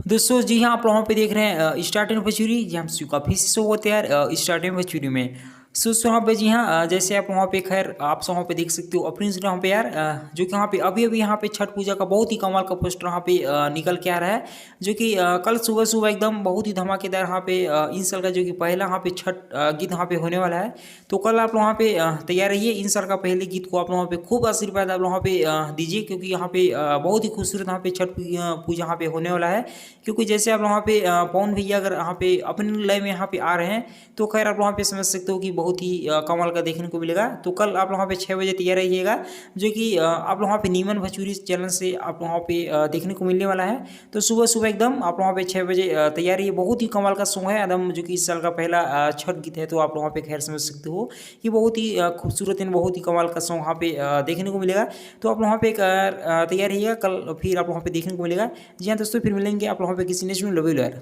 दोस्तों जी हाँ, आप वहाँ पे देख रहे हैं स्टार्टिंग भोजपुरी। जी हम काफ़ी शो होते हैं यार स्टार्टिंग भोजपुरी में। सो वहाँ पे जी हाँ, जैसे आप वहाँ पे खैर आप वहाँ पे देख सकते हो अपनी वहाँ पे यार जो कि वहाँ पे अभी अभी यहाँ पे छठ पूजा का बहुत ही कमाल का पोस्टर वहाँ पे निकल के आ रहा है। जो कि कल सुबह सुबह एकदम बहुत ही धमाकेदार यहाँ पे इन साल का जो कि पहला यहाँ पे छठ गीत यहाँ पे होने वाला है। तो कल आप वहाँ पे तैयार रहिए। इन साल का पहले गीत को आप वहाँ पे खूब आशीर्वाद आप वहाँ पे दीजिए, क्योंकि यहाँ पे बहुत ही खूबसूरत यहाँ पे छठ पूजा यहाँ पे होने वाला है। क्योंकि जैसे आप वहाँ पे पवन भैया अगर यहाँ पे अपने लय में यहाँ पे आ रहे हैं, तो खैर आप वहाँ पे समझ सकते हो कि बहुत ही कमाल का देखने को मिलेगा। तो कल आप वहाँ पे 6 बजे तैयार रहिएगा, जो कि आप वहाँ पे नीमन भजपुरी चैनल से आप वहाँ पे देखने को मिलने वाला है। तो सुबह सुबह एकदम आप वहाँ पे 6 बजे तैयार रहिए। बहुत ही कमाल का सॉन्ग है एकदम, जो कि इस साल का पहला छठ गीत है। तो आप वहाँ पे खैर समझ सकते हो कि बहुत ही खूबसूरत एंड बहुत ही कमाल का सॉन्ग वहाँ पे देखने को मिलेगा। तो आप वहाँ पे तैयार रहिएगा, कल फिर आप वहाँ पे देखने को मिलेगा। जी हाँ दोस्तों, फिर मिलेंगे आप वहाँ पे किसी नेक्स्ट में। लव यू यार।